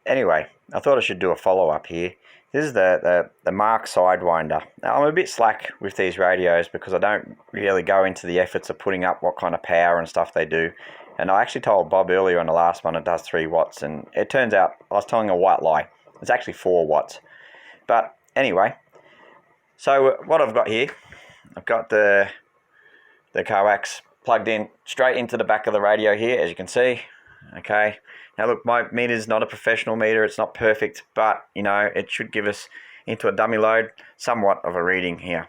Anyway, I thought I should do a follow-up here. This is the Mark Sidewinder. Now, I'm a bit slack with these radios because I don't really go into the efforts of putting up what kind of power and stuff they do. And I actually told Bob earlier on the last one it does 3 watts, and it turns out I was telling a white lie. It's actually 4 watts. But anyway, so what I've got here, I've got the coax plugged in straight into the back of the radio here, as you can see. Okay, now look, my meter's not a professional meter, it's not perfect, but you know, it should give us into a dummy load somewhat of a reading here.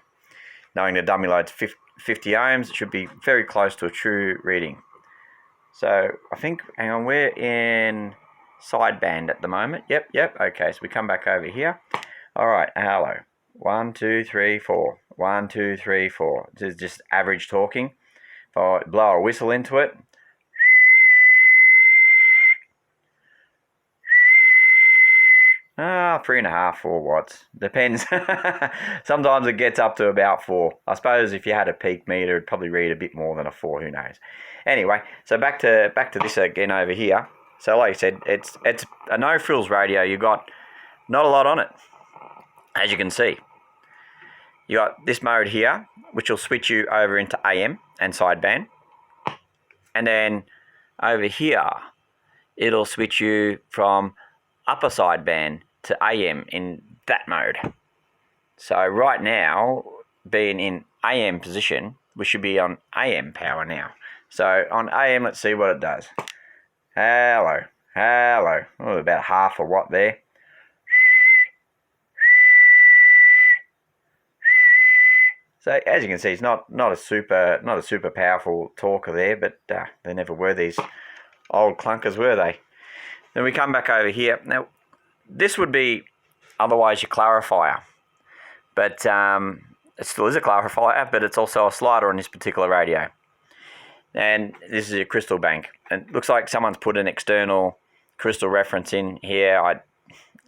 Knowing the dummy load's 50 ohms, it should be very close to a true reading. So I think, hang on, we're in sideband at the moment. Yep, okay, so we come back over here. Alright, hello. 1, 2, 3, 4. 1, 2, 3, 4. This is just average talking. If I blow a whistle into it, Ah, 3.5, 4 watts. Depends. Sometimes it gets up to about 4. I suppose if you had a peak meter, it'd probably read a bit more than a 4. Who knows? Anyway, so back to this again over here. So like I said, it's a no frills radio. You got not a lot on it, as you can see. You got this mode here, which will switch you over into AM and sideband, and then over here, it'll switch you from upper sideband to AM in that mode. So right now, being in AM position, we should be on AM power now. So on AM, let's see what it does. Hello. Oh, about half a watt there. So as you can see, it's not a super powerful talker there, but they never were, these old clunkers, were they? Then we come back over here. Now, this would be otherwise your clarifier, but it still is a clarifier, but it's also a slider on this particular radio. And this is your crystal bank. And it looks like someone's put an external crystal reference in here.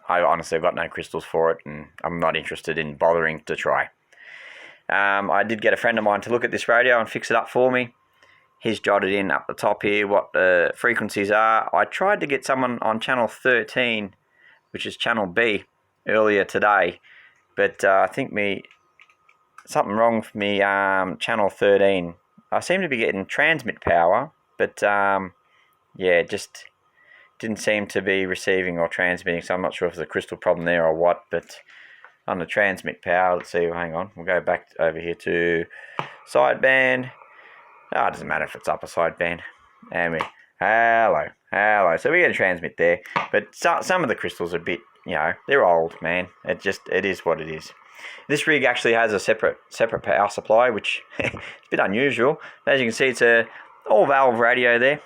I honestly have got no crystals for it, and I'm not interested in bothering to try. I did get a friend of mine to look at this radio and fix it up for me. He's jotted in up the top here what the frequencies are. I tried to get someone on channel 13, which is channel B, earlier today, but I think something wrong with me channel 13. I seem to be getting transmit power, but yeah, just didn't seem to be receiving or transmitting, so I'm not sure if there's a crystal problem there or what. But on the transmit power, let's see, hang on, we'll go back over here to sideband. Oh, it doesn't matter if it's upper sideband. And we, hello. So we get a transmit there, but some of the crystals are a bit, you know, they're old, man. It is what it is. This rig actually has a separate power supply, which is a bit unusual. As you can see, it's a all valve radio there,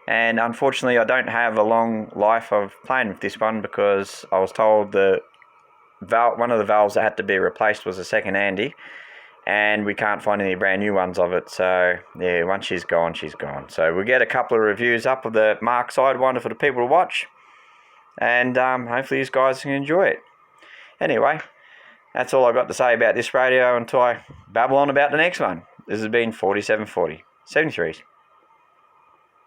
and unfortunately I don't have a long life of playing with this one because I was told one of the valves that had to be replaced was a second handy, and we can't find any brand new ones of it. So yeah, once she's gone, she's gone. So we'll get a couple of reviews up of the Mark Sidewinder for the people to watch, and hopefully you guys can enjoy it. Anyway, that's all I've got to say about this radio until I babble on about the next one. This has been 4740 73s.